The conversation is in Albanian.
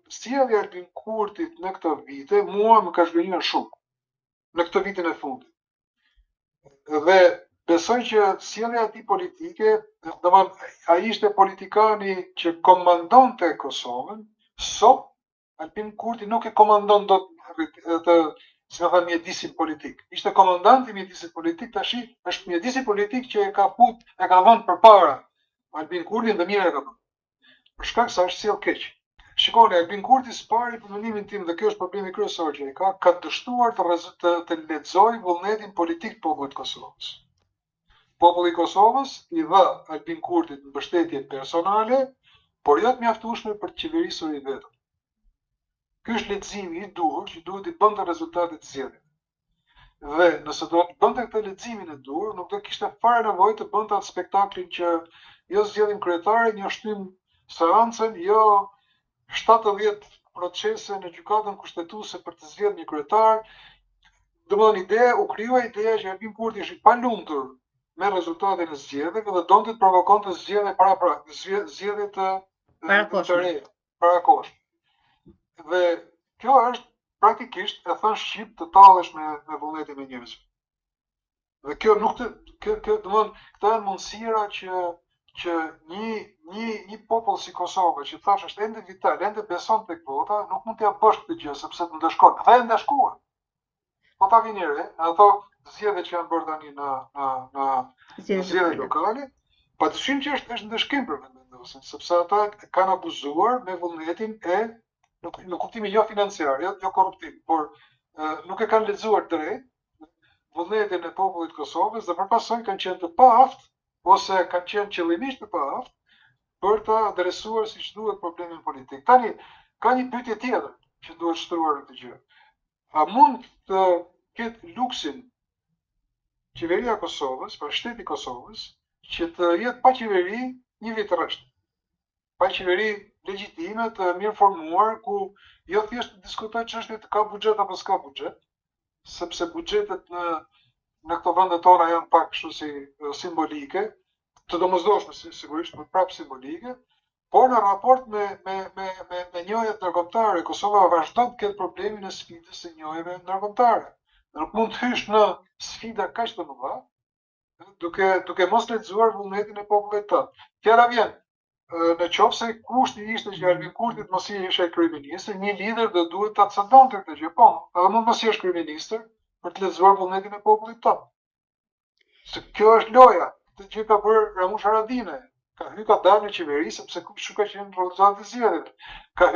sjellja e Albin Kurtit në këto vite mua më ka zhgënjur shumë në këtë vitin e fundit. Dhe besoj që sjellja e tij politike, domethënë ai ishte politikani që komandonte Kosovën, sot Albin Kurti nuk e komandon dot atë, si më thënë, mjedisin politik. Ishte komandanti i mjedisit politik, tash është mjedisi politik që e ka vënë përpara Albin Kurtin dhe mirë e ka bërë. Për shkak se është sjell keq. Shikoni, Albin Kurti s'pari për mendimin tim, dhe kjo është problemi kryesor që ai ka dështuar të lexojë vullnetin politik të popullit të Kosovës. Populli i Kosovës i dha Albin Kurtit mbështetje personale, por jo të mjaftueshme për të qeverisur i vetëm. Ky është leximi i duhur që duhet i bënte rezultatet të zgjedhjeve. Dhe nëse do të bënte këtë leximin e duhur, nuk do kishte fare nevojë të bënte atë spektaklin që jo zgjedhim kryetarin, jo shtym seancën, jo 70 procese në gjykatën kushtetuese për të zgjedhur një kryetar. Domethënë u krijua ideja që Albin Kurti është i palumtur me rezultatin e zgjedhjeve dhe donte të provokonte zgjedhje zgjedhje të parakoshme. Dhe kjo është praktikisht, e thënë shqip, të tallesh me vullnetin e njerëzve. Dhe kjo nuk domethënë këto janë mundësira që një popull si Kosova, që thash është ende vital, ende beson tek vota, nuk mund t'ia bësh këtë gjë sepse të ndeshkon. Dhe ndeshkuar. Po ta vini re, ato zgjedhjet që janë bërë tani në zgjedhjet lokale, padyshim që është ndeshkim për vendosin, sepse ata kanë abuzuar me vullnetin në kuptimin jo financiar, jo korruptiv, por nuk e kanë lexuar drejt vullnetin e popullit të Kosovës dhe përpasoj kanë qenë të paaft ose kanë qenë qëllimisht të paaft për të adresuar siç duhet problemin politik. Tani ka një pyetje tjetër që duhet shtruar në këtë gjë. A mund të ketë luksin qeveria e Kosovës, pra shteti i Kosovës, që të jetë pa qeveri një vit rresht? Pa qeveri legjitime, të mirë formuar, ku jo thjesht të diskutojë çështje të ka buxhet apo s'ka buxhet, sepse buxhetet në këto vende tona janë pak kështu si simbolike, të domosdoshme sigurisht, por prapë simbolike, por në raport me njohjet ndërkombëtare, Kosova vazhdon të ketë problemin e sfidës së njohjeve ndërkombëtare. Nuk mund të hysh në sfida kaq të mëdha, duke mos lexuar vullnetin e popullit tënd. Fjala vjen, në qoftë se kushti ishte që Albin Kurti të mos ishte kryeminist, një lider do duhet ta cedonte këtë gjë. Po, edhe mund mos jesh kryeminist për të lexuar vullnetin e popullit tënd. Se kjo është loja, këtë gjë ka bërë Ramush Haradinaj. Ka dalë në qeveri sepse kush ka qenë rezultati i zgjedhjeve. Ka